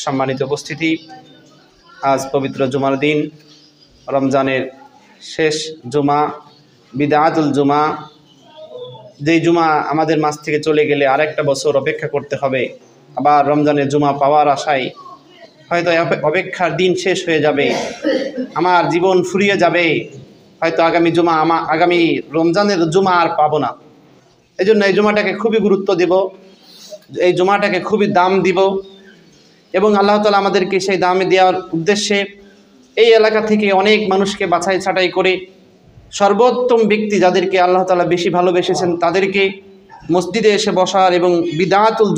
সম্মানিত উপস্থিতি, আজ পবিত্র জুমার দিন, রমজানের শেষ জুমা, বিদআতুল জুমা। যেই জুমা আমাদের মাঝ থেকে চলে গেলে আরেকটা বছর অপেক্ষা করতে হবে। আবার রমজানের জুমা পাওয়ার আশায় হয়তো অপেক্ষার দিন শেষ হয়ে যাবে, আমার জীবন ফুরিয়ে যাবে, হয়তো আগামী রমজানের জুমা আর পাবো না। এই জন্য এই জুমাটাকে খুবই গুরুত্ব দেব, এই জুমাটাকে খুবই দাম দিব, এবং আল্লাহ তাআলা আমাদেরকে সেই দামে দেওয়ার উদ্দেশ্যে এই এলাকা থেকে অনেক মানুষকে বাছাই ছাঁটাই করে সর্বোত্তম ব্যক্তি যাদেরকে আল্লাহ তাআলা বেশি ভালোবেসেছেন তাদেরকে মসজিদে এসে বসার এবং বিদআতুল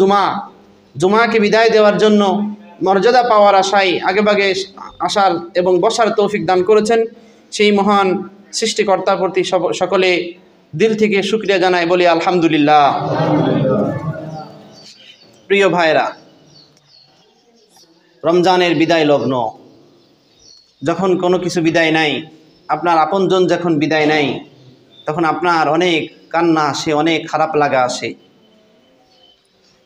জুমাকে বিদায় দেওয়ার জন্য মর্যাদা পাওয়ার আশায় আগেভাগে আসার এবং বসার তৌফিক দান করেছেন। সেই মহান সৃষ্টিকর্তার প্রতি সকলে দিল থেকে শুকরিয়া জানাই, বলি আলহামদুলিল্লাহ। প্রিয় ভাইরা, রমজানের বিদায় লগ্ন, যখন কোনো কিছু বিদায় নাই, আপনার আপনজন যখন বিদায় নাই, তখন আপনার অনেক কান্না আসে, অনেক খারাপ লাগা আসে।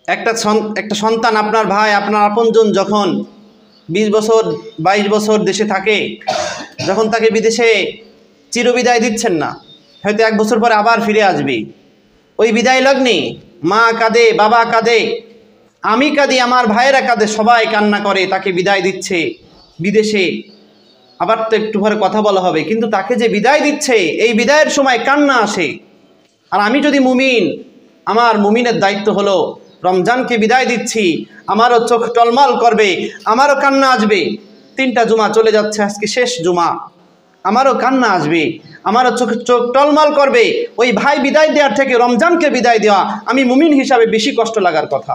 একটা সন্তান, আপনার ভাই, আপনার আপনজন যখন 20 বছর 22 বছর দেশে থাকে, যখন তাকে বিদেশে চিরবিদায় দিচ্ছেন না, হয়তো 1 বছর পরে আবার ফিরে আসবে, ওই বিদায় লগ্নে মা কাঁদে, বাবা কাঁদে, আমি কাঁদি, আমার ভাইয়েরা কাঁদে, সবাই কান্না করে, তাকে বিদায় দিচ্ছে বিদেশে। আবার তো একটু পরে কথা বলা হবে, কিন্তু তাকে যে বিদায় দিচ্ছে, এই বিদায়ের সময় কান্না আসে। আর আমি যদি মুমিন, আমার মুমিনের দায়িত্ব হলো রমজানকে বিদায় দিচ্ছি, আমারও চোখ টলমল করবে, আমারও কান্না আসবে। 3টা জুমা চলে যাচ্ছে, আজকে শেষ জুমা, আমারও কান্না আসবে, আমারও চোখ টলমল করবে। ওই ভাই বিদায় দেওয়ার থেকে রমজানকে বিদায় দেওয়া আমি মুমিন হিসাবে বেশি কষ্ট লাগার কথা।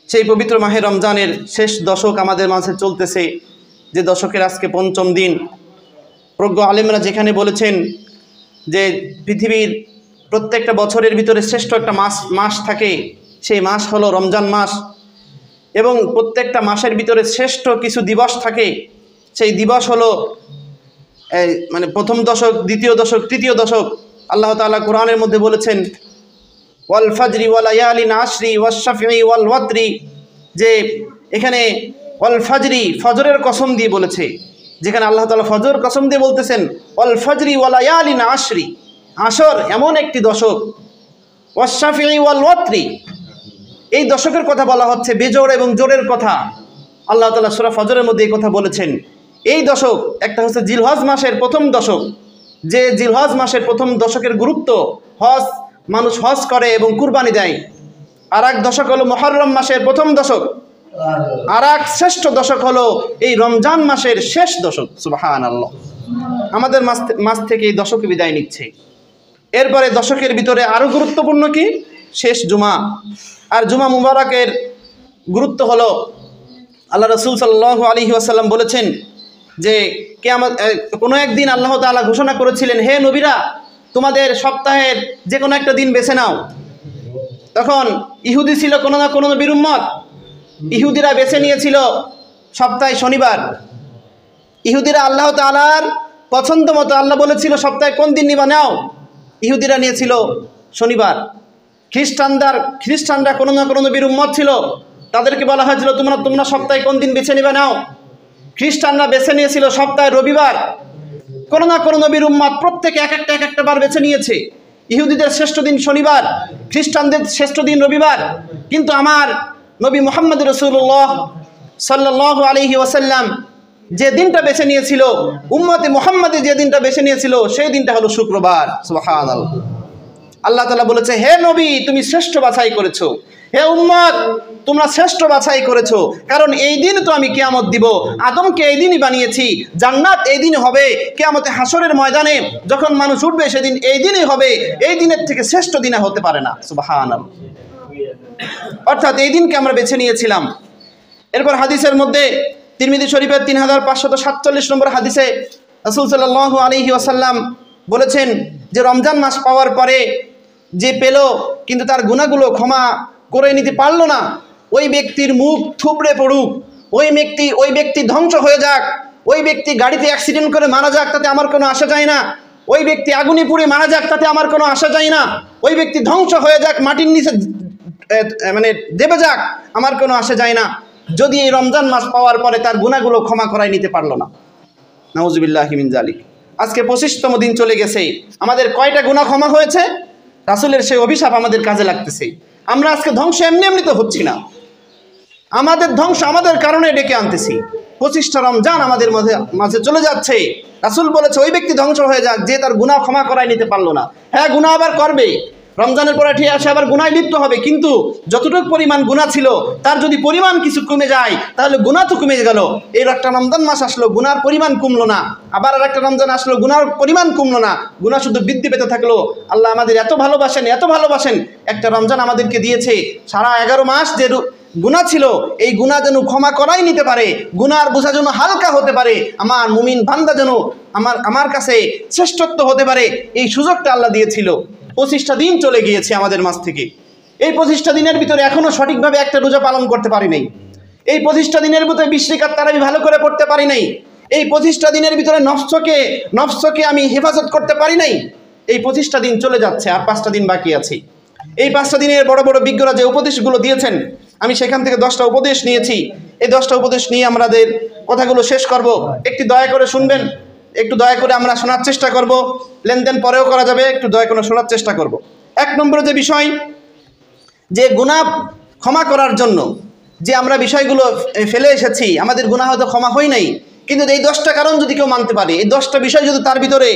সেই পবিত্র মাহে রমজানের শেষ দশক আমাদের মাঝে চলতেছে, যে দশকের আজকে 5ম দিন। প্রজ্ঞ আলেমরা যেখানে বলেছেন যে পৃথিবীর প্রত্যেকটা বছরের ভিতরে শ্রেষ্ঠ একটা মাস থাকে, সেই মাস হলো রমজান মাস, এবং প্রত্যেকটা মাসের ভিতরে শ্রেষ্ঠ কিছু দিবস থাকে, সেই দিবস হলো মানে প্রথম দশক, দ্বিতীয় দশক, তৃতীয় দশক। আল্লাহ তাআলা কোরআনের মধ্যে বলেছেন ওয়াল ফাজরি ওয়া লায়ালিন আশরি ওয়াশ শাফঈ ওয়াল ওয়াতরি, যে এখানে ওয়াল ফাজরি, ফজরের কসম দিয়ে বলেছে। যেখানে আল্লাহ তাআলা ফজর কসম দিয়ে বলতেছেন ওয়াল ফাজরি ওয়া লায়ালিন আশরি, আসর এমন একটি দশক, ওয়াশ শাফঈ ওয়াল ওয়াতরি, এই দশকের কথা বলা হচ্ছে, বেজোড় এবং জোরের কথা। আল্লাহ তাআলা সূরা ফজরের মধ্যে এই কথা বলেছেন। এই দশক একটা হচ্ছে জিলহজ মাসের প্রথম দশক, যে জিলহজ মাসের প্রথম দশকের গুরুত্ব, হজ, মানুষ হজ করে এবং কুরবানি দেয়। আর এক দশক হলো মুহররম মাসের প্রথম দশক, আর এক শ্রেষ্ঠ দশক হলো এই রমজান মাসের শেষ দশক। সুবহানাল্লাহ, আমাদের মাস থেকে এই দশকে বিদায় নিচ্ছে। এরপরে দশকের ভিতরে আরও গুরুত্বপূর্ণ কি, শেষ জুমা। আর জুমা মুবারকের গুরুত্ব হলো, আল্লাহ রাসূল সাল্লাল্লাহু আলাইহি ওয়াসাল্লাম বলেছেন যে কিয়ামত কোনো একদিন আল্লাহ তাআলা ঘোষণা করেছিলেন, হে নবীরা, তোমাদের সপ্তাহের যে কোনো একটা দিন বেছে নাও। তখন ইহুদি ছিল কোনো না কোনো নবীর উম্মত, ইহুদিরা বেছে নিয়েছিল সপ্তাহে শনিবার। ইহুদিরা আল্লাহ তাআলার পছন্দ মতো, আল্লাহ বলেছিল সপ্তাহে কোন দিন নিবা নাও, ইহুদিরা নিয়েছিল শনিবার। খ্রিস্টানরা কোনো না কোনো নবীর উম্মত ছিল, তাদেরকে বলা হয়েছিল তোমরা সপ্তাহে কোন দিন বেছে নিবা নাও। খ্রিস্টানরা বেছে নিয়েছিল সপ্তাহে রবিবার। কোনো না কোনো নবীর উম্মত প্রত্যেকে এক একটা বার বেছে নিয়েছে। ইহুদিদের শ্রেষ্ঠ দিন শনিবার, খ্রিস্টানদের শ্রেষ্ঠ দিন রবিবার। কিন্তু আমার নবী মুহাম্মদ রাসূলুল্লাহ সাল্লাল্লাহু আলাইহি ওয়াসাল্লাম যে দিনটা বেছে নিয়েছিল, উম্মতে মুহাম্মাদী যে দিনটা বেছে নিয়েছিল, সেই দিনটা হলো শুক্রবার। সুবহানাল্লাহ, আল্লাহ তাআলা বলেছে, হে নবী, তুমি শ্রেষ্ঠ বাছাই করেছো, হে উম্মত, তোমরা শ্রেষ্ঠ বাছাই করেছো, কারণ এই দিন তো আমি কিয়ামত দিব। আদমকে এই দিনই বানিয়েছি, জান্নাত এই দিন হবে, কিয়ামতে হাসরের ময়দানে যখন মানুষ উঠবে সেদিন এই দিনই হবে, এই দিনের থেকে শ্রেষ্ঠ দিন হতে পারে না। সুবহানাল্লাহ, অর্থাৎ এই দিনকে আমরা বেছে নিয়েছিলাম। এরপর হাদিসের মধ্যে তিরমিজি শরীফের 3547 নম্বর হাদিসে রাসূল সাল্লাল্লাহু আলাইহি ওয়াসাল্লাম বলেছেন যে রমজান মাস পাওয়ার পরে যে পেল কিন্তু তার গুনাহগুলো ক্ষমা করে নিতে পারলো না, ওই ব্যক্তির মুখ থুবড়ে পড়ুক, ওই ব্যক্তি ধ্বংস হয়ে যাক, ওই ব্যক্তি গাড়িতে অ্যাক্সিডেন্ট করে মারা যাক, তাতে আমার কোনো আসা যায় না। ওই ব্যক্তি আগুনে পুড়ে মারা যাক, তাতে আমার কোনো আশা যায় না। ওই ব্যক্তি ধ্বংস হয়ে যাক, মাটির নিচে মানে দেবে যাক, আমার কোনো আশা যায় না, যদি এই রমজান মাস পাওয়ার পরে তার গুনাহগুলো ক্ষমা করাই নিতে পারলো না। নাউজুবিল্লাহি মিন যালিক। আজকে 25তম দিন চলে গেছে, আমাদের কয়টা গুনাহ ক্ষমা হয়েছে? রাসূলের সেই অভিশাপ আমাদের কাজে লাগতেছে। আমরা আজকে ধ্বংস এমনি এমনি তো হচ্ছি না, আমাদের ধ্বংস আমাদের কারণে ডেকে আনতেছি। 25টা রমজান আমাদের মাঝে চলে যাচ্ছে, রাসূল বলেছে ওই ব্যক্তি ধ্বংস হয়ে যাক যে তার গুনাহ ক্ষমা করাই নিতে পারলো না। হ্যাঁ, গুনাহ আবার করবে, রমজানের পরে ঠিক আছে আবার গুনায় লিপ্ত হবে, কিন্তু যতটুকু পরিমাণ গুনাহ ছিল তার যদি পরিমাণ কিছু কমে যায় তাহলে গুনাহ তো কমে গেল। এই একটা রমজান মাস আসলো, গুনার পরিমাণ কমলো না, আবার আর একটা রমজান আসলো, গুনার পরিমাণ কমলো না, গুনাহ শুধু বৃদ্ধি পেতে থাকলো। আল্লাহ আমাদের এত ভালোবাসেন, এত ভালোবাসেন, একটা রমজান আমাদেরকে দিয়েছে, সারা 11 মাস যে গুনাহ ছিল এই গুনাহ যেন ক্ষমা করাই নিতে পারে, গুনার বোঝা যেন হালকা হতে পারে, আমার মুমিন বান্দা যেন আমার কাছে শ্রেষ্ঠত্ব হতে পারে, এই সুযোগটা আল্লাহ দিয়েছিল। 25টা দিন চলে গিয়েছে আমাদের মাঝ থেকে। এই 25টা দিনের ভিতরে এখনো সঠিকভাবে একটা রোজা পালন করতে পারি নাই। এই 25টা দিনের ভিতরে 20 রাকাত তারাবি ভালো করে পড়তে পারি নাই। এই 25টা দিনের ভিতরে নফসকে আমি হেফাজত করতে পারি নাই। এই 25টা দিন চলে যাচ্ছে, আর 5টা দিন বাকি আছে। এই 5টা দিনের বড় বড় বিজ্ঞরা যে উপদেশগুলো দিয়েছেন, আমি সেখান থেকে 10টা উপদেশ নিয়েছি। এই 10টা উপদেশ নিয়ে আমাদের কথাগুলো শেষ করব। একটু দয়া করে শুনবেন, একটু দয়া করে আমরা শোনার চেষ্টা করব, লেনদেন পরেও করা যাবে, একটু দয়া করে শোনার চেষ্টা করব। 1 নম্বরে যে বিষয়, যে গুনাহ ক্ষমা করার জন্য যে আমরা বিষয়গুলো ফেলে এসেছি, আমাদের গুনাহ হয়তো ক্ষমা হয় নাই, কিন্তু এই 10টা কারণ যদি কেউ মানতে পারে, এই 10টা বিষয় যদি তার ভিতরে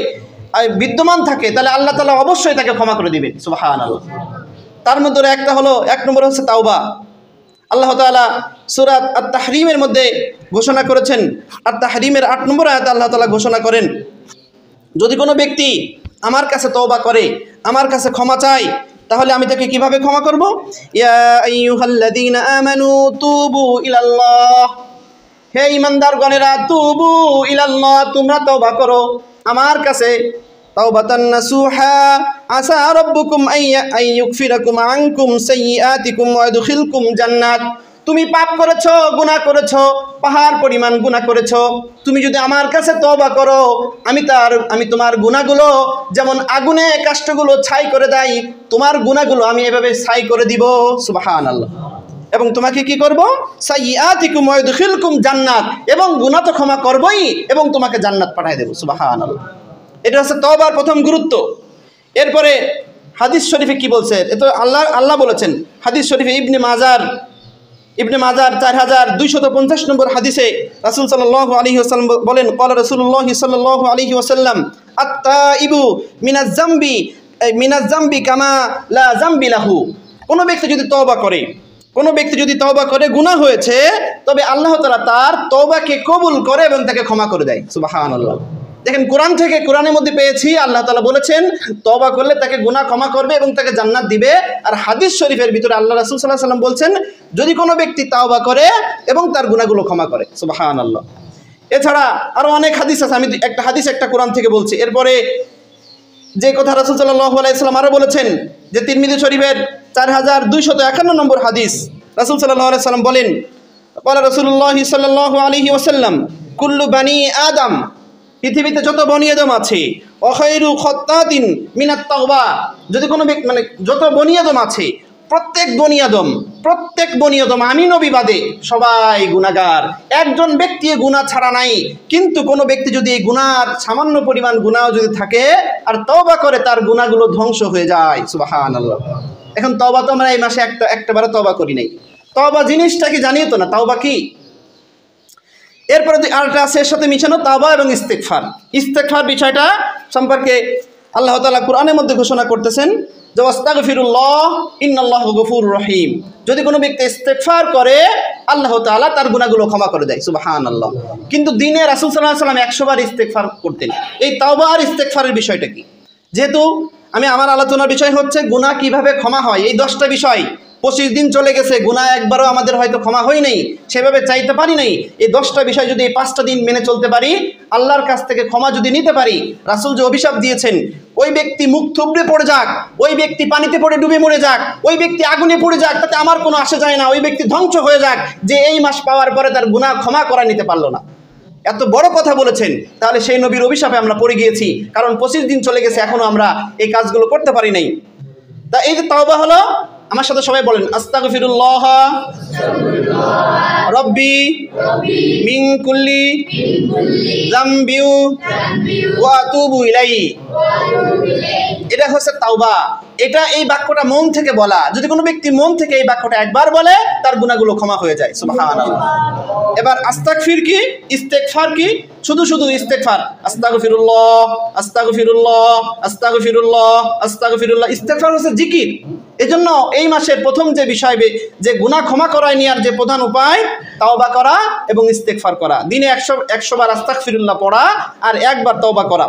বিদ্যমান থাকে, তাহলে আল্লাহ তাআলা অবশ্যই তাকে ক্ষমা করে দিবেন। সুবহানাল্লাহ। তার মধ্যে একটা হলো, 1 নম্বর হচ্ছে তাওবা। আল্লাহ তাআলা সূরা আত-তাহরীমের মধ্যে ঘোষণা করেছেন, আত-তাহরীমের 8 নম্বর আয়াতে আল্লাহ তাআলা ঘোষণা করেন, যদি কোনো ব্যক্তি আমার কাছে তওবা করে, আমার কাছে ক্ষমা চায়, তাহলে আমি তাকে কিভাবে ক্ষমা করব? ইয়া আইয়ুহাল্লাযীনা আমানু তুবু ইলাল্লাহ, হে ঈমানদারগণেরা, তুবু ইলাল্লাহ, তোমরা তওবা করো আমার কাছে, তাওবাতান নাসুহা, আসা রাব্বুকুম আইয়ুগফিরাকুম আনকুম সাইয়্যাতিকুম ওয়া ইয়াদখিলকুম জান্নাত। তুমি পাপ করেছো, গুনাহ করেছো, পাহাড় পরিমাণ গুনাহ করেছো, তুমি যদি আমার কাছে তওবা করো, আমি তোমার গুনাহগুলো যেমন আগুনে কাষ্ঠগুলো ছাই করে দেই, তোমার গুনাহগুলো আমি এভাবে ছাই করে দিব। সুবহানাল্লাহ। এবং তোমাকে কি করব? সাইয়্যাতিকুম ওয়া ইয়াদখিলকুম জান্নাত, এবং গুনাহ তো ক্ষমা করবই এবং তোমাকে জান্নাত পাঠিয়ে দেব। সুবহানাল্লাহ। এটা হচ্ছে তওবার প্রথম গুরুত্ব। এরপরে হাদিস শরীফে কি বলছে? এটা আল্লাহ বলেছেন হাদিস শরীফে, ইবনে মাজার 4250 নম্বর হাদিসে রাসূল সাল্লাল্লাহু আলাইহি ওয়াসাল্লাম বলেন, ক্বালা রাসূলুল্লাহ সাল্লাল্লাহু আলাইহি ওয়াসাল্লাম, আত-তাইবু মিনাজ জামবি কামা লা জামবি লাহু। কোনো ব্যক্তি যদি তওবা করে, গুনাহ হয়েছে, তবে আল্লাহ তাআলা তার তওবাকে কবুল করে এবং তাকে ক্ষমা করে দেয়। সুবহানাল্লাহ। দেখেন, কোরআনের মধ্যে পেয়েছি আল্লাহ তাআলা বলেছেন তওবা করলে তাকে গুনাহ ক্ষমা করবে এবং তাকে জান্নাত দিবে। আর হাদিস শরীফের ভিতরে আল্লাহ রাসূল সাল্লাল্লাহু আলাইহি ওয়াসাল্লাম বলছেন যদি কোনো ব্যক্তি তওবা করে এবং তার গুনাহগুলো ক্ষমা করে। সুবহানাল্লাহ। এছাড়া আরো অনেক হাদিস আছে, আমি একটা হাদিস একটা কোরআন থেকে বলছি। এরপরে যে কথা রাসূল সাল্লাল্লাহু আলাইহি ওয়াসাল্লাম আরো বলেছেন, যে তিরমিজি শরীফের 4251 নম্বর হাদিস, রাসূল সাল্লাল্লাহু আলাইহি ওয়াসাল্লাম বলেন, ক্বালা রাসূলুল্লাহ সাল্লাল্লাহু আলাইহি ওয়াসাল্লাম, কুল্লু বানি আদম, পৃথিবীতে যত বনি আদম আছে, অখায়রু খাত্তাতিন মিনাত তাওবা, যদি কোনো ব্যক্তি যত বনি আদম আছে, প্রত্যেক বনি আদম আমি নবী বাদে সবাই গুনাহগার, একজন ব্যক্তি গুনাহ ছাড়া নাই। কিন্তু কোনো ব্যক্তি যদি এই গুনার সামান্য পরিমাণ গুনাহ যদি থাকে আর তওবা করে, তার গুনাহগুলো ধ্বংস হয়ে যায়। সুবহানাল্লাহ। এখন তওবা তো আমরা এই মাসে একটাবারও তওবা করি নাই। তওবা জিনিসটা কি জানিও তো না, তওবা কি? এরপরে আরেকটা আছে এর সাথে মিশানো, তাওবা এবং ইস্তেগফার বিষয়টা সম্পর্কে আল্লাহ তাআলা কোরআনের মধ্যে ঘোষণা করতেছেন যে আস্তাগফিরুল্লাহ ইন্নাল্লাহু গফুরুর রহিম। যদি কোনো ব্যক্তি ইস্তেগফার করে, আল্লাহ তাআলা তার গুনাহগুলো ক্ষমা করে দেয়। সুবহানাল্লাহ। কিন্তু দিনে রাসূল সাল্লাল্লাহু আলাইহি ওয়াসাল্লাম 100 বার ইস্তেগফার করতেন। এই তাওবা আর ইস্তেগফারের বিষয়টা কি? যেহেতু আমার আলোচনার বিষয় হচ্ছে গুনাহ কিভাবে ক্ষমা হয়, এই 10টা বিষয় 25 দিন চলে গেছে, গুনাহ একবারও আমাদের হয়তো ক্ষমা হয় নাই, সেভাবে চাইতে পারি নাই। এই 10টা বিষয় যদি এই 5টা দিন মেনে চলতে পারি, আল্লাহর কাছ থেকে ক্ষমা যদি নিতে পারি, রাসূল যে অভিশাপ দিয়েছেন, ওই ব্যক্তি মুখ থুবড়ে পড়ে যাক, ওই ব্যক্তি পানিতে পড়ে ডুবে মরে যাক, ওই ব্যক্তি আগুনে পড়ে যাক, তাতে আমার কোনো আসে যায় না, ওই ব্যক্তি ধ্বংস হয়ে যাক, যে এই মাস পাওয়ার পরে তার গুনাহ ক্ষমা করা নিতে পারলো না। এত বড় কথা বলেছেন, তাহলে সেই নবীর অভিশাপে আমরা পড়ে গিয়েছি, কারণ 25 দিন চলে গেছে এখনও আমরা এই কাজগুলো করতে পারি নাই। তা এই যে তাওবা হলো, আমার সাথে সবাই বলেন আস্তাগফিরুল্লাহ রব্বি মিন কুল্লি যামবি ওয়া আতুবু ইলাইহি। এটা হচ্ছে তাওবা। এটা এই বাক্যটা মন থেকে বলা। যদি কোনো ব্যক্তি মন থেকে এই বাক্যটা একবার বলে, তার গুনাহগুলো ক্ষমা হয়ে যায়। সুবহানাল্লাহ। এবার আস্তাগফির কি, ইস্তেগফার কি? শুধু শুধু ইস্তেগফার, আস্তাগফিরুল্লাহ আস্তাগফিরুল্লাহ আস্তাগফিরুল্লাহ আস্তাগফিরুল্লাহ। ইস্তেগফার হচ্ছে জিকির। এজন্য এই মাসের প্রথম যে বিষয়, যে গুনাহ ক্ষমা করায় নেওয়ার যে প্রধান উপায়, তাওবা করা এবং ইস্তেগফার করা। দিনে 100 বার আস্তাগফিরুল্লাহ পড়া আর একবার তাওবা করা।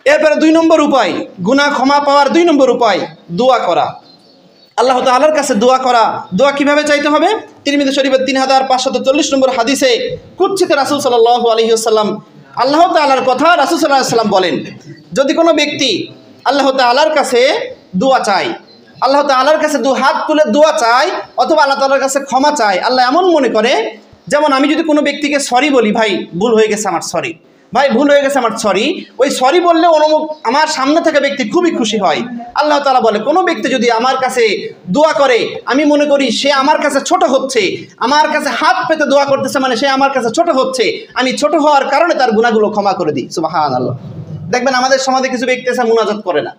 এরপরে 2 নম্বর উপায়, গুনাহ ক্ষমা পাওয়ার 2 নম্বর উপায়, দোয়া করা। আল্লাহ তাআলার কাছে দোয়া করা। দোয়া কিভাবে চাইতে হবে? তিরমিজি শরীফের 3540 নম্বর হাদিসে কুদসিতে রাসূল সাল্লাল্লাহু আলাইহি ওয়াসাল্লাম, আল্লাহ তাআলার কথা রাসূল সাল্লাল্লাহু আলাইহি ওয়াসাল্লাম বলেন, যদি কোনো ব্যক্তি আল্লাহ তাআলার কাছে দোয়া চায়, আল্লাহ তাআলার কাছে 2 হাত তুলে দোয়া চায়, অথবা আল্লাহ তাআলার কাছে ক্ষমা চায়, আল্লাহ এমন মনে করে, যেমন আমি যদি কোনো ব্যক্তিকে সরি বলি, ভাই ভুল হয়ে গেছে আমার সরি, ভাই ভুল হয়ে গেছে আমার সরি, ওই সরি বললে আমার সামনে থাকা ব্যক্তি খুবই খুশি হয়। আল্লাহ তাআলা বলে, কোনো ব্যক্তি যদি আমার কাছে দোয়া করে, আমি মনে করি সে আমার কাছে ছোট হচ্ছে, আমার কাছে হাত পেতে দোয়া করতেছে, মানে সে আমার কাছে ছোট হচ্ছে, আমি ছোট হওয়ার কারণে তার গুনাহগুলো ক্ষমা করে দিই। সুবহানাল্লাহ। দেখবেন আমাদের সমাজে কিছু ব্যক্তি আছে মুনাজাত করে না।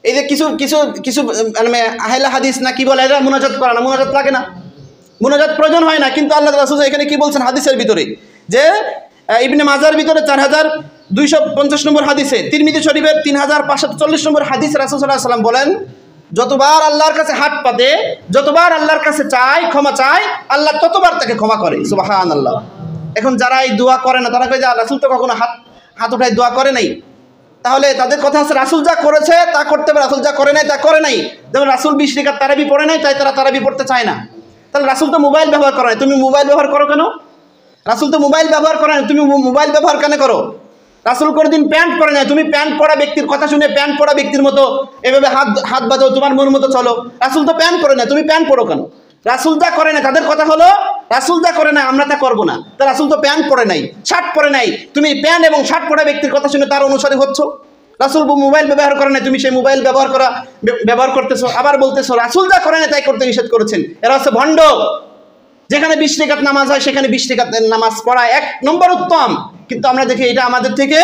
এই যে কিছু কিছু কিছু মানে আহলে হাদিস না কি বলে, এরা মুনাজাত করে না, মুনাজাত লাগে না, মুনাজাত প্রয়োজন হয় না। কিন্তু আল্লাহ রাসূল এখানে কি বলছেন হাদিসের ভিতরে, যে ইবনে মাজার ভিতরে 4250 নম্বর হাদিসে, তিরমিজি শরীফের 3540 নম্বর হাদিস, রাসূল সাল্লাল্লাহু আলাইহি ওয়াসাল্লাম বলেন, যতবার আল্লাহর কাছে হাত পাতে, যতবার আল্লাহর কাছে চায়, ক্ষমা চায়, আল্লাহ ততবার তাকে ক্ষমা করে। সুবহানাল্লাহ। এখন যারা এই দোয়া করে না, তারা কয় যে রাসূল তো কখনো হাত উঠায় দোয়া করে নাই। তাহলে তাদের কথা হচ্ছে রাসূল যা করেছে তা করতে হবে, রাসূল যা করে নাই তা করে নাই। যেমন রাসূল 20 রাকাত তারাবি পড়ে নাই, তাই তারা তারাবি পড়তে চায় না। তাহলে রাসূল তো মোবাইল ব্যবহার করে নাই, তুমি মোবাইল ব্যবহার করো কেন? রাসূল তো মোবাইল ব্যবহার করে নাই, তুমি মোবাইল ব্যবহার কেন করো? রাসূল কোনোদিন প্যান্ট পরে নাই, তুমি প্যান্ট পরা ব্যক্তির কথা শুনে প্যান্ট পরা ব্যক্তির মতো এভাবে হাত বাজাও, তোমার মন মতো চলো। রাসূল তো প্যান্ট পরে নাই, তুমি প্যান্ট পরো কেন? রাসূল যা করে না, তাদের কথা হলো রাসূল যা করে না আমরা তা করবো না। তা রাসূল তো প্যান্ট পরে নাই, শার্ট পরে নাই, তুমি প্যান্ট এবং শার্ট পরা ব্যক্তির কথা শুনে তার অনুসারী হচ্ছ। রাসূল মোবাইল ব্যবহার করে নাই, তুমি সেই মোবাইল ব্যবহার করতেছো, আবার বলতেছো রাসূল যা করে না তাই করতে নিষেধ করেছেন। এরা হচ্ছে ভণ্ড। যেখানে 20 রাকাত নামাজ হয় সেখানে 20 রাকাত নামাজ পড়া 1 নম্বর উত্তম, কিন্তু আমরা দেখি এটা আমাদের থেকে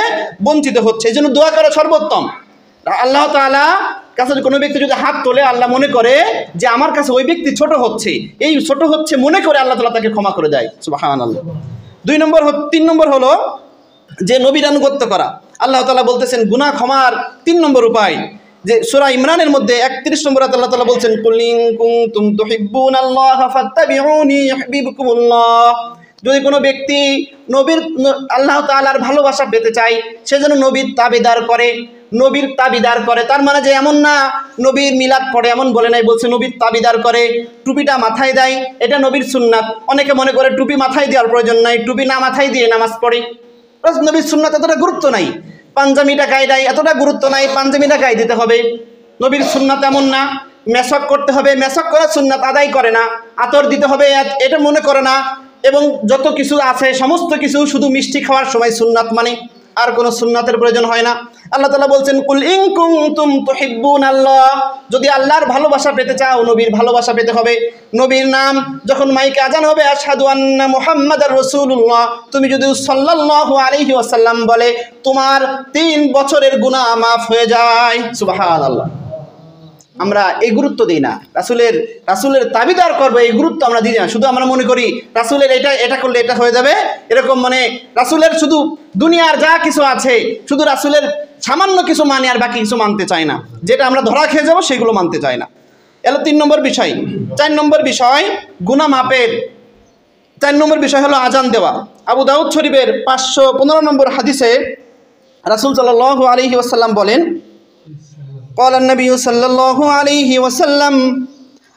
বঞ্চিত হচ্ছে। এই জন্য দোয়া করা সর্বোত্তম। আল্লাহ তাআলা কাছে কোনো ব্যক্তি যদি হাত তোলে, আল্লাহ মনে করে যে আমার কাছে ওই ব্যক্তি ছোট হচ্ছে, এই ছোট হচ্ছে মনে করে আল্লাহ তাআলা তাকে ক্ষমা করে দেয়। সুবহানাল্লাহ। 3 নম্বর হলো যে নবীর আনুগত্য করা। আল্লাহ তাআলা বলতেছেন গুনাহ ক্ষমার 3 নম্বর উপায়, যে সূরা ইমরানের মধ্যে 31 নম্বর আয়াতে আল্লাহ তাআলা বলছেন, কুল ইন কুনতুম তুহিব্বুনাল্লাহা ফাত্তাবিউনি ইউহিব্বুকুমুল্লাহ। যদি কোনো ব্যক্তি আল্লাহ তাআলার ভালোবাসা পেতে চায়, সে যেন নবীর তাবিদার করে। তার মানে যে এমন না নবীর মিলাদ পড়ে, এমন বলে নাই, বলছে নবীর তাবিদার করে, টুপিটা মাথায় দেয়, এটা নবীর সুন্নাত। অনেকে মনে করে টুপি মাথায় দেওয়ার প্রয়োজন নাই, টুপি না মাথায় দিয়ে নামাজ পড়ে। নবীর সুন্নাত এতটা গুরুত্ব নাই। পাঞ্জাবিটা গায়ে দেয়, এতটা গুরুত্ব নাই, পাঞ্জাবিটা গায়ে দিতে হবে। নবীর সুন্নাত এমন না মেসক করতে হবে, মেসক করার সুন্নাত আদায় করে না। আতর দিতে হবে এটা মনে করে না। এবং যত কিছু আছে সমস্ত কিছু শুধু মিষ্টি খাওয়ার সময় সুন্নাত, মানে আর কোনো সুন্নাতের প্রয়োজন হয় না। আল্লাহ তাআলা বলছেন, কুল ইন কুনতুম তুহিব্বুনাল্লাহ। যদি আল্লাহর ভালোবাসা পেতে চাও, নবীর ভালোবাসা পেতে হবে। নবীর নাম যখন মাইকে আজান হবে, আশহাদু আন্না মুহাম্মাদার রাসূলুল্লাহ, তুমি যদি সাল্লাল্লাহু আলাইহি ওয়াসাল্লাম বলে, তোমার 3 বছরের গুনাহ মাফ হয়ে যায়। সুবহানাল্লাহ। আমরা এই গুরুত্ব দিই না। রাসূলের তাবিদার করবো, এই গুরুত্ব আমরা দিই না। শুধু আমরা মনে করি রাসূলের এটা করলে এটা হয়ে যাবে, এরকম মানে রাসূলের শুধু দুনিয়ার যা কিছু আছে শুধু রাসূলের সামান্য কিছু মানে আর বাকি কিছু মানতে চায় না। যেটা আমরা ধরা খেয়ে যাবো সেগুলো মানতে চায় না। এলো 3 নম্বর বিষয়। 4 নম্বর বিষয় গুনাহ মাপের 4 নম্বর বিষয় হলো আজান দেওয়া। আবু দাউদ শরীফের 515 নম্বর হাদিসে রাসূল সাল্লাল্লাহু আলাইহি ওয়াসাল্লাম বলেন, قال النبي صلى الله عليه وسلم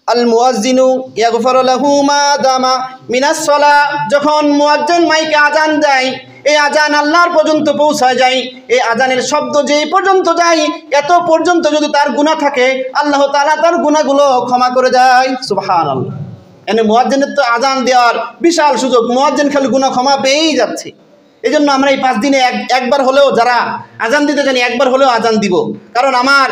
المؤذن يغفر له ما دام من الصلاة। যখন মুয়াজ্জিন মাইকে আজান দেয়, এই আজান আল্লাহর পর্যন্ত পৌঁছায় যায়, এই আজানের শব্দ যেই পর্যন্ত যায়, এত পর্যন্ত যদি তার গুনাহ থাকে, আল্লাহ তাআলা তার গুনাহগুলো ক্ষমা করে দেয়। সুবহানাল্লাহ। এনে মুয়াজ্জিনের তো আজান দেওয়ার বিশাল সুযোগ, মুয়াজ্জিন খালি গুনাহ ক্ষমা পেয়েই যাচ্ছে। এই জন্য আমরা এই 5 দিনে একবার হলেও যারা আজান দিতে জানি একবার হলেও আজান দিব। কারণ আমার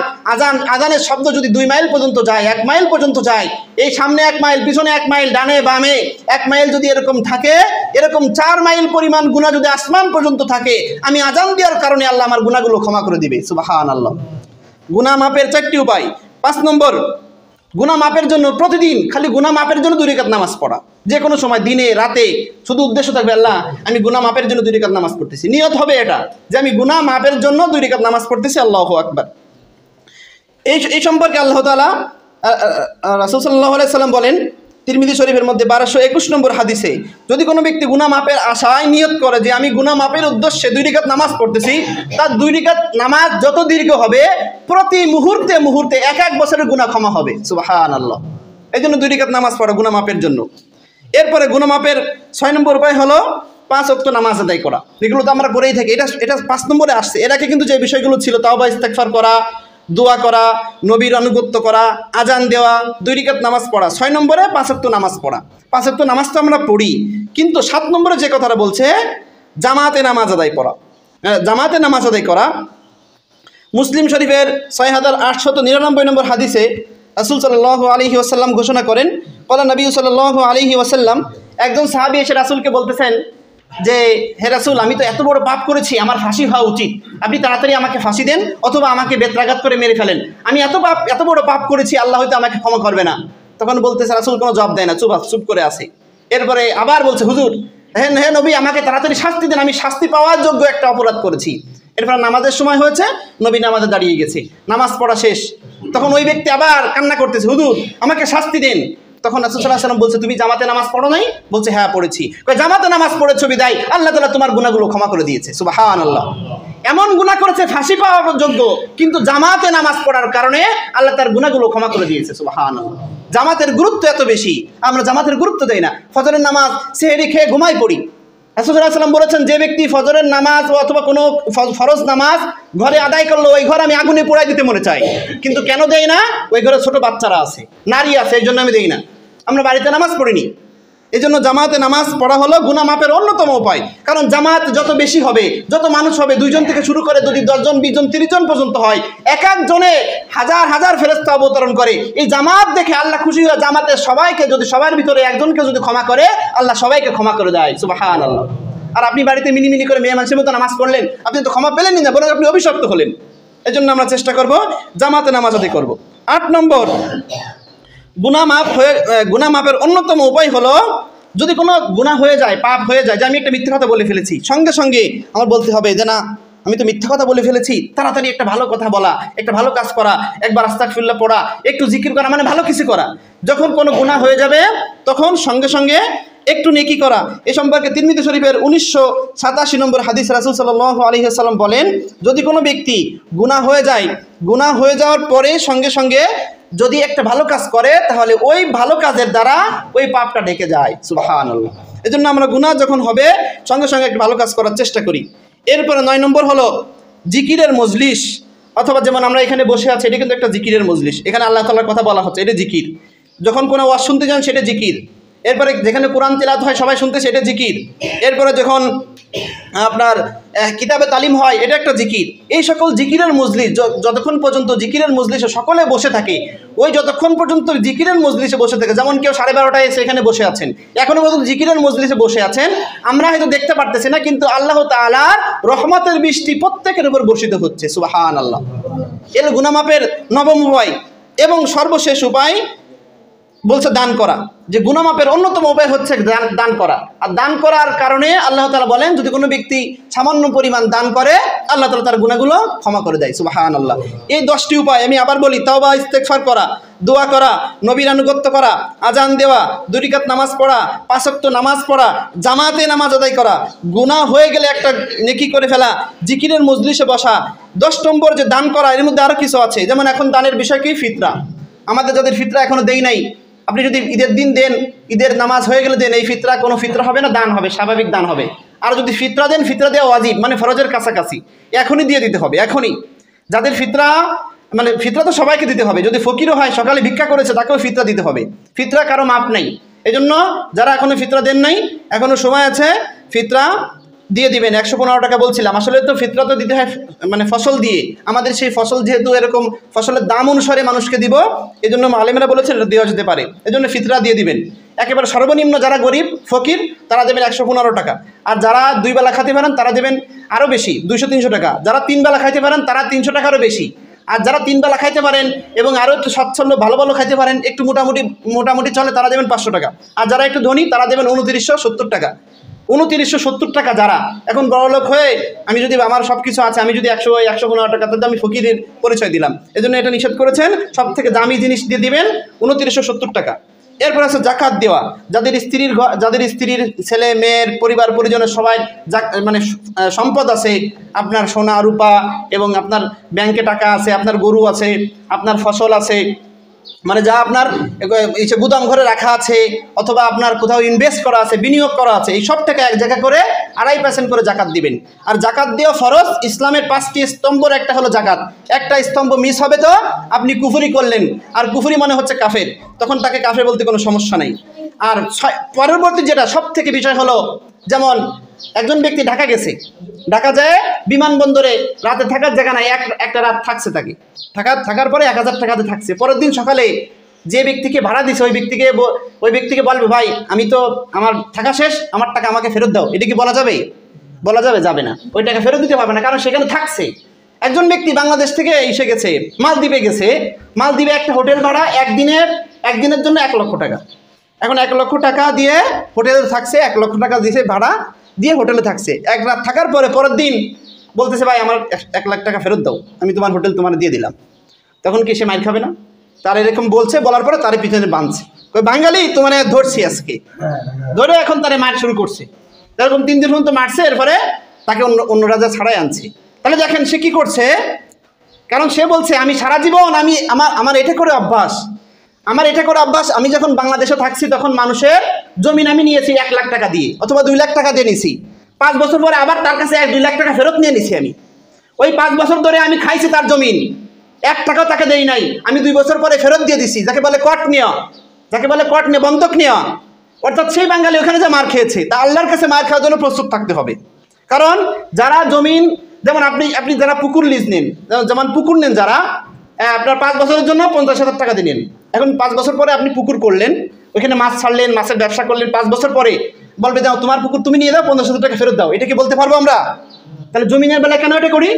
আজানের শব্দ যদি 2 মাইল পর্যন্ত যায়, 1 মাইল পর্যন্ত যায়, এই সামনে 1 মাইল পিছনে 1 মাইল ডানে বামে 1 মাইল যদি এরকম থাকে, এরকম 4 মাইল পরিমাণ গুনাহ যদি আসমান পর্যন্ত থাকে, আমি আজান দেওয়ার কারণে আল্লাহ আমার গুনাহগুলো ক্ষমা করে দিবে। সুবহানাল্লাহ। গুনাহ মাপের 4টি উপায়। 5 নম্বর, গুনাহ মাপের জন্য প্রতিদিন খালি গুনাহ মাপের জন্য 2 রাকাত নামাজ পড়া। যে কোনো সময়, দিনে রাতে, শুধু উদ্দেশ্য থাকবে আল্লাহ আমি গুনাহ মাপের জন্য 2 রাকাত নামাজ পড়তেছি। নিয়ত হবে এটা যে আমি গুনাহ মাপের জন্য 2 রাকাত নামাজ পড়তেছি। আল্লাহু আকবার। এই সম্পর্কে আল্লাহ তাআলা রাসূল সাল্লাল্লাহু আলাইহি সাল্লাম বলেন তিরমিজি শরীফের মধ্যে 1221 নম্বর হাদিসে, যদি কোনো ব্যক্তি গুনাহ মাপের আশায় নিয়ত করে যে আমি গুনাহ মাপের উদ্দেশ্যে 2 রাকাত নামাজ পড়তেছি, তার 2 রাকাত নামাজ যত দীর্ঘ হবে প্রতি মুহূর্তে মুহূর্তে 1 বছরের গুনাহ ক্ষমা হবে। সুবহানাল্লাহ। এই জন্য 2 রাকাত নামাজ পড়া গুনাহ মাপের জন্য। এরপরে গুনাহ মাপের 6 নম্বর উপায় হলো 5 ওয়াক্ত নামাজ আদায় করা। এগুলো তো আমরা করেই থাকি, এটা 5 নম্বরে আসছে। এর আগে কিন্তু যে বিষয়গুলো ছিল, তাওবা ইস্তেগফার করা, দোয়া করা, নবীর আনুগত্য করা, আজান দেওয়া, 2 রাকাত নামাজ পড়া, 6 নম্বরে 5 ওয়াক্ত নামাজ পড়া। 5 ওয়াক্ত নামাজ তো আমরা পড়ি, কিন্তু 7 নম্বরে যে কথাটা বলছে জামাতে নামাজ আদায় করা। জামাতে নামাজ আদায় করা মুসলিম শরীফের 6899 নম্বর হাদিসে রাসূল সাল্লাল্লাহু আলাইহি ওয়াসাল্লাম ঘোষণা করেন, ক্বালা নবী সাল্লাল্লাহু আলাইহি ওয়াসাল্লাম, একজন সাহাবী এসে রাসূলকে বলতেছেন যে হে রাসূল, আমি তো এত বড় পাপ করেছি, আমার ফাঁসি হওয়া উচিত, আপনি তাড়াতাড়ি আমাকে ফাঁসি দেন অথবা আমাকে বেত্রাঘাত করে মেরে ফেলেন, আমি এত বড় পাপ করেছি, আল্লাহ হয়তো আমাকে ক্ষমা করবে না। তখন বলতেছে, রাসূল কোনো জবাব দেয় না, চুপ করে আসে। এরপরে আবার বলছে, হুজুর হে নবী, আমাকে তাড়াতাড়ি শাস্তি দেন, আমি শাস্তি পাওয়ার যোগ্য একটা অপরাধ করেছি। এরপর নামাজের সময় হয়েছে, নবী নামাজে দাঁড়িয়ে গেছে, নামাজ পড়া শেষ। তখন ওই ব্যক্তি আবার কান্না করতেছে, হুজুর আমাকে শাস্তি দেন। তখন রাসূল সাল্লাল্লাহু আলাইহি ওয়াসাল্লাম বলছে, তুমি জামাতে নামাজ পড়ো নাই? বলছে, হ্যাঁ পড়েছি। জামাতে নামাজ পড়েছো বিদায় আল্লাহ তাআলা তোমার গুনাহগুলো ক্ষমা করে দিয়েছে। সুবহানাল্লাহ। এমন গুনাহ করেছে ফাঁসি পাওয়ার যোগ্য, কিন্তু জামাতে নামাজ পড়ার কারণে আল্লাহ তার গুনাহগুলো ক্ষমা করে দিয়েছে। সুবহানাল্লাহ। জামাতের গুরুত্ব এত বেশি, আমরা জামাতের গুরুত্ব দেই না। ফজরের নামাজ সেহরি খেয়ে ঘুমাই পড়ি। রাসূল সাল্লাল্লাহু আলাইহি ওয়াসাল্লাম বলেছেন, যে ব্যক্তি ফজরের নামাজ অথবা কোনো ফরজ নামাজ ঘরে আদায় করলো, ওই ঘর আমি আগুনে পোড়াই দিতে মনে চাই, কিন্তু কেন দেই না? ওই ঘরে ছোট বাচ্চারা আছে, নারী আছে, এই জন্য আমি দেই না। আমরা বাড়িতে নামাজ পড়িনি। এই জন্য জামাতে নামাজ পড়া হলো গুনাহ মাপের অন্যতম উপায়। কারণ জামাত যত বেশি হবে, যত মানুষ হবে, 2 জন থেকে শুরু করে যদি 10 জন 20 জন 30 জন পর্যন্ত হয়, এক একজনে হাজার হাজার ফেরেশতা অবতরণ করে। এই জামাত দেখে আল্লাহ খুশি হয়ে জামাতের সবাইকে, যদি সবার ভিতরে একজনকে যদি ক্ষমা করে, আল্লাহ সবাইকে ক্ষমা করে দেয়। সুবহানাল্লাহ। আর আপনি বাড়িতে মিনিমিনি করে মেয়ে মানুষের মতো নামাজ পড়লেন, আপনি তো ক্ষমা পেলেনই না, বরং আপনি অভিশপ্ত হলেন। এই জন্য আমরা চেষ্টা করব জামাতে নামাজ আদায় করব। 8 নম্বর, গুনাহ মাপের অন্যতম উপায় হলো, যদি কোনো গুনাহ হয়ে যায়, পাপ হয়ে যায়, যে আমি একটা মিথ্যা কথা বলে ফেলেছি, সঙ্গে সঙ্গে আমার বলতে হবে যে না, আমি তো মিথ্যা কথা বলে ফেলেছি, তাড়াতাড়ি একটা ভালো কথা বলা, একটা ভালো কাজ করা, একবার আস্তাগফিরুল্লাহ পড়া, একটু জিকির করা, মানে ভালো কিছু করা। যখন কোনো গুনাহ হয়ে যাবে তখন সঙ্গে সঙ্গে একটু নেকি করা। এ সম্পর্কে তিরমিজি শরীফের 1987 নম্বর হাদিস রাসূল সাল্লাল্লাহু আলাইহি ওয়াসাল্লাম বলেন, যদি কোনো ব্যক্তি গুনাহ হয়ে যায়, গুনাহ হয়ে যাওয়ার পরে সঙ্গে সঙ্গে যদি একটা ভালো কাজ করে, তাহলে ওই ভালো কাজের দ্বারা ওই পাপটা ঢেকে যায়। সুবহানাল্লাহ। এজন্য আমরা গুনাহ যখন হবে সঙ্গে সঙ্গে একটা ভালো কাজ করার চেষ্টা করি। এরপরে 9 নম্বর হলো জিকিরের মজলিস, অথবা যেমন আমরা এখানে বসে আছি, এটা কিন্তু একটা জিকিরের মজলিস। এখানে আল্লাহ তাআলার কথা বলা হচ্ছে, এটা জিকির। যখন কোনো ওয়াজ শুনতে যান, সেটা জিকির। এরপরে যেখানে কোরআন তেলাওয়াত হয়, সবাই শুনতে, সেটা জিকির। এরপরে যখন আপনার কিতাবে তালিম হয়, এটা একটা জিকির। এই সকল জিকিরের মজলিস, যতক্ষণ পর্যন্ত জিকিরের মজলিসে সকলে বসে থাকে, ওই যতক্ষণ পর্যন্ত জিকিরের মজলিসে বসে থাকে, যেমন কেউ 12:30টায় এসে এখানে বসে আছেন, এখনো পর্যন্ত জিকিরের মজলিসে বসে আছেন, আমরা হয়তো দেখতে পারতেছি না, কিন্তু আল্লাহ তাআলার রহমতের বৃষ্টি প্রত্যেকের উপর বর্ষিত হচ্ছে। সুবহানাল্লাহ। এর গুনাহ মাপের 9ম উপায় এবং সর্বশেষ উপায় বলছে দান করা। যে গুনাহ মাপের অন্যতম উপায় হচ্ছে দান করা। আর দান করার কারণে আল্লাহ তাআলা বলেন, যদি কোনো ব্যক্তি সামান্য পরিমাণ দান করে, আল্লাহ তাআলা তার গুনাহগুলো ক্ষমা করে দেয়। সুবহানাল্লাহ। এই 10টি উপায় আমি আবার বলি, তাওবা ইস্তেগফার করা, দোয়া করা, নবীর আনুগত্য করা, আজান দেওয়া, 2 রাকাত নামাজ পড়া, 5 ওয়াক্ত নামাজ পড়া, জামাতে নামাজ আদায় করা, গুনাহ হয়ে গেলে একটা নেকি করে ফেলা, জিকিরের মজলিসে বসা। 10 নম্বর যে দান করা, এর মধ্যে আরও কিছু আছে। যেমন এখন দানের বিষয় কি? ফিতরা। আমাদের যাদের ফিতরা এখনো দেই নাই, আপনি যদি ঈদের দিন দেন, ঈদের নামাজ হয়ে গেলে দেন, এই ফিতরা কোনো ফিতরা হবে না, দান হবে, স্বাভাবিক দান হবে। আর যদি ফিতরা দেন, ফিতরা দেওয়া ওয়াজিব, মানে ফরজের কাছাকাছি, এখনই দিয়ে দিতে হবে, এখনই। যাদের ফিতরা, ফিতরা তো সবাইকে দিতে হবে। যদি ফকিরও হয়, সকালে ভিক্ষা করেছে, তাকেও ফিতরা দিতে হবে। ফিতরা কারো মাপ নেই। এজন্য যারা এখনো ফিতরা দেন নাই, এখনো সময় আছে, ফিতরা দিয়ে দিবেন। 115 টাকা বলছিলাম, আসলে তো ফিতরা তো দিতে হয় মানে ফসল দিয়ে, আমাদের সেই ফসল যেহেতু এরকম ফসলের দাম অনুসারে মানুষকে দিব, এজন্য আলেমেরা বলেছেন এটা দেওয়া যেতে পারে, এজন্য ফিতরা দিয়ে দিবেন। একেবারে সর্বনিম্ন যারা গরিব ফকির তারা দেবেন 115 টাকা, আর যারা 2 বেলা খেতে পারেন তারা দেবেন আরও বেশি, 200-300 টাকা। যারা 3 বেলা খাইতে পারেন তারা 300 টাকারও বেশি, আর যারা 3 বেলা খাইতে পারেন এবং আরও একটু সচ্ছল্য ভালো ভালো খাইতে পারেন, একটু মোটামুটি চলে, তারা দেবেন 500 টাকা। আর যারা একটু ধনী তারা দেবেন 2970 টাকা। 2970 টাকা। যারা এখন বড়লোক হয়ে আমি যদি আমার সব কিছু আছে, আমি যদি 115 টাকা, তাদের আমি ফকিরের পরিচয় দিলাম, এজন্য এটা নিষেধ করেছেন। সব থেকে দামি জিনিস দিয়ে দিবেন 2970 টাকা। এরপর আছে জাকাত দেওয়া। যাদের স্ত্রীর ছেলে মেয়ের পরিবার পরিজনের সবাই মানে সম্পদ আছে, আপনার সোনা রূপা এবং আপনার ব্যাংকে টাকা আছে, আপনার গরু আছে, আপনার ফসল আছে, মানে যা আপনার গুদাম ঘরে রাখা আছে অথবা আপনার কোথাও ইনভেস্ট করা আছে, বিনিয়োগ করা আছে, এই সব টাকা এক জায়গা করে 2.5% করে জাকাত দিবেন। আর জাকাত দেওয়া ফরজ। ইসলামের 5টি স্তম্ভর একটা হলো জাকাত। একটা স্তম্ভ মিস হবে তো আপনি কুফরি করলেন, আর কুফরি মানে হচ্ছে কাফের, তখন তাকে কাফের বলতে কোনো সমস্যা নেই। আর পরবর্তী যেটা সব থেকে বিষয় হলো, যেমন একজন ব্যক্তি ঢাকা গেছে, ঢাকা যায় বিমানবন্দরে রাতে থাকার জায়গা নাই, একটা রাত থাকছে, তাকে থাকার পরে 1000 টাকাতে থাকছে। পরের দিন সকালে যে ব্যক্তিকে ভাড়া দিছে ওই ব্যক্তিকে বলবে, ভাই আমি তো আমার থাকা শেষ, আমার টাকা আমাকে ফেরত দাও, এটা কি বলা যাবে? যাবে না, ওই টাকা ফেরত দিতে পারবে না, কারণ সেখানে থাকছে। একজন ব্যক্তি বাংলাদেশ থেকে এসে গেছে, মালদ্বীপে গেছে, মালদ্বীপে একটা হোটেল ভাড়া একদিনের জন্য 1 লক্ষ টাকা। এখন 1 লক্ষ টাকা দিয়ে হোটেলে থাকছে, 1 লক্ষ টাকা দিয়েছে ভাড়া দিয়ে হোটেলে থাকছে। এক রাত থাকার পরের দিন বলতেছে, ভাই আমার 1 লাখ টাকা ফেরত দাও, আমি তোমার হোটেল তোমার দিয়ে দিলাম। তখন কি সে মাইর খাবে না? তার এরকম বলছে, বলার পরে তার পিছনে বাঁধছে, বাঙালি তোমার ধরছি আজকে, ধরে এখন তারা মার শুরু করছে। এরকম 3 দিন পর্যন্ত মারছে, এরপরে তাকে অন্য রাজা ছাড়াই আনছে। তাহলে দেখেন সে কি করছে, কারণ সে বলছে আমি সারা জীবন আমার এটা করে অভ্যাস, আমি যখন বাংলাদেশে থাকছি তখন মানুষের জমিন আমি নিয়েছি 1 লাখ টাকা দিয়ে অথবা 2 লাখ টাকা দিয়ে নিছি, 5 বছর পরে আবার তার কাছে 2 লাখ টাকা ফেরত নিয়ে নিছি। আমি ওই 5 বছর ধরে আমি খাইছি তার জমিন, 1 টাকাও তাকে দেই নাই, আমি 2 বছর পরে ফেরত দিয়ে দিছি, যাকে বলে কট নেওয়া, বন্ধক নেওয়া। অর্থাৎ সেই বাঙালি ওখানে যে মার খেয়েছে, তা আল্লাহর কাছে মার খাওয়ার জন্য প্রস্তুত থাকতে হবে। কারণ যারা জমিন, যেমন আপনি যারা পুকুর লিজ নেন, যারা আপনার 5 বছরের জন্য 50,000 টাকা দিলেন, এখন 5 বছর পরে আপনি পুকুর করলেন, ওইখানে মাছ ছাড়লেন, মাছের ব্যবসা করলেন, 5 বছর পরে বলবে যাও তোমার পুকুর তুমি নিয়ে দাও, 50,000 টাকা ফেরত দাও, এটা কি বলতে পারবো আমরা? তাহলে জমিনের বেলায় কেন এটা করি?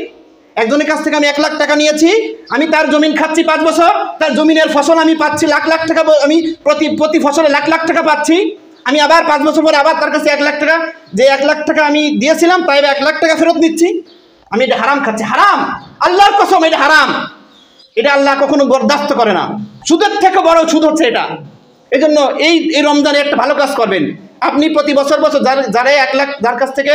একজনের কাছ থেকে আমি 1 লাখ টাকা নিয়েছি, আমি তার জমিন খাচ্ছি 5 বছর, তার জমিনের ফসল আমি পাচ্ছি লাখ লাখ টাকা, আমি প্রতি ফসলে লাখ লাখ টাকা পাচ্ছি, আমি আবার 5 বছর পরে আবার তার কাছে 1 লাখ টাকা, যে 1 লাখ টাকা আমি দিয়েছিলাম তাই 1 লাখ টাকা ফেরত নিচ্ছি, আমি এটা হারাম খাচ্ছি। হারাম, আল্লাহর কসম এটা হারাম, এটা আল্লাহ কখনো বরদাস্ত করে না। সুদের থেকে বড় সুদ হচ্ছে এটা। এই জন্য এই রমজানে একটা ভালো কাজ করবেন, আপনি প্রতি বছর যার কাছ থেকে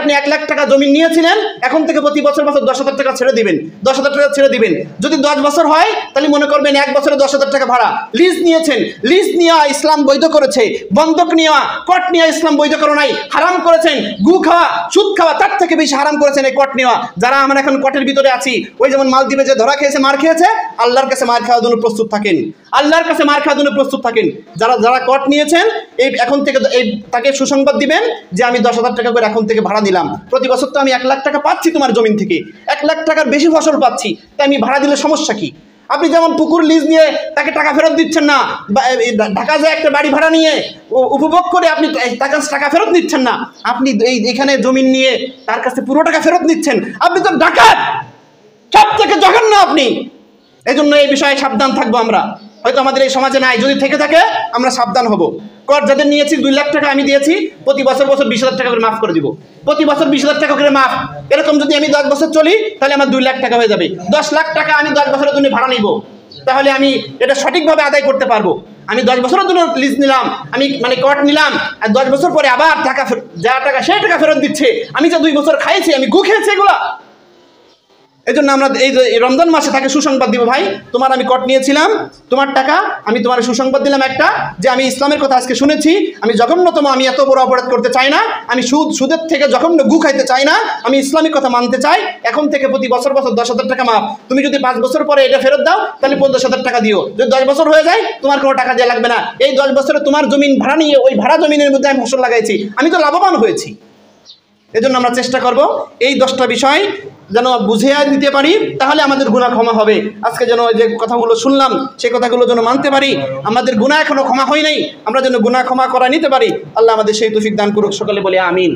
আপনি 1 লাখ টাকা জমি নিয়েছিলেন, এখন থেকে প্রতি বছর 10,000 টাকা ছেড়ে দিবেন, 10,000 টাকা ছেড়ে দিবেন। যদি 10 বছর হয় তাহলে মনে করবেন 1 বছরে 10,000 টাকা ভাড়া। লিজ নিয়েছেন, লিজ নেওয়া ইসলাম বৈধ করেছে, বন্ধক নেওয়া, কট নেওয়া ইসলাম বৈধ করে নাই, হারাম করেছেন। গু খাওয়া, সুদ খাওয়া তার থেকে বেশি হারাম করেছেন এই কট নেওয়া। যারা আমরা এখন কটের ভিতরে আছি, ওই যেমন মালদ্বীপে যে ধরা খেয়েছে, মার খেয়েছে, আল্লাহর কাছে মার খাওয়ার জন্য প্রস্তুত থাকেন, যারা কট নিয়েছেন এই এখন থেকে তাকে সুসংবাদ দিবেন যে আমি 10,000 টাকা করে এখন থেকে ভাড়া দিলাম, প্রতি বছর তো আমি 1 লাখ টাকা পাচ্ছি তোমার জমিন থেকে, 1 লাখ টাকার বেশি ফসল পাচ্ছি, তাই আমি ভাড়া দিলে সমস্যা কি? আপনি যেমন পুকুর লিজ নিয়ে তাকে টাকা ফেরত দিচ্ছেন না, ঢাকা যায় একটা বাড়ি ভাড়া নিয়ে উপভোগ করে আপনি টাকা ফেরত নিচ্ছেন না, আপনি এখানে জমিন নিয়ে তার কাছে পুরো টাকা ফেরত নিচ্ছেন, আপনি তো ডাকাত, সব থেকে জঘন্য আপনি। এই জন্য এই বিষয়ে সাবধান থাকবো আমরা। হয়তো আমাদের এই সমাজে নাই, যদি থেকে থাকে আমরা সাবধান হব। কর যাদের নিয়েছি 2 লাখ টাকা আমি দিয়েছি, প্রতি বছর 20,000 টাকা করে মাফ করে দিব, প্রতি বছর 20,000 টাকা করে মাফ। এরকম যদি আমি 10 বছর চলি তাহলে আমার 2 লাখ টাকা হয়ে যাবে। 10 লাখ টাকা আমি 10 বছরের জন্য ভাড়া নিব, তাহলে আমি এটা সঠিকভাবে আদায় করতে পারবো। আমি 10 বছরের জন্য লিজ নিলাম, আমি কট নিলাম, আর 10 বছর পরে আবার সেই টাকা ফেরত দিচ্ছে। আমি যে 2 বছর খাইছি, আমি গু খেয়েছি এগুলা। এই জন্য আমরা এই যে রমজান মাসে তাকে সুসংবাদ দিব, ভাই তোমার আমি কট নিয়েছিলাম, তোমার টাকা আমি তোমার সুসংবাদ দিলাম একটা, যে আমি ইসলামের কথা আজকে শুনেছি, আমি জঘন্যতম, আমি এত বড় অপরাধ করতে চাই না, আমি সুদের থেকে জঘন্য গু খাইতে চাই না, আমি ইসলামিক কথা মানতে চাই, এখন থেকে প্রতি বছর 10,000 টাকা মাপ, তুমি যদি 5 বছর পরে এটা ফেরত দাও তাহলে 50,000 টাকা দিও, যদি 10 বছর হয়ে যায় তোমার কোনো টাকা দেওয়া লাগবে না, এই 10 বছরে তোমার জমিন ভাড়া নিয়ে ওই ভাড়া জমিনের মধ্যে আমি ফসল লাগাইছি, আমি তো লাভবান হয়েছি। এজন্য আমরা চেষ্টা করব এই 10টা বিষয় যেন বুঝিয়ে দিতে পারি, তাহলে আমাদের গুনাহ ক্ষমা হবে। আজকে যেন যে কথাগুলো শুনলাম সেই কথাগুলো যেন মানতে পারি, আমাদের গুনাহ এখনো ক্ষমা হয় নাই, আমরা যেন গুনাহ ক্ষমা করা নিতে পারি। আল্লাহ আমাদের সেই তৌফিক দান করুক, সকলে বলি আমিন।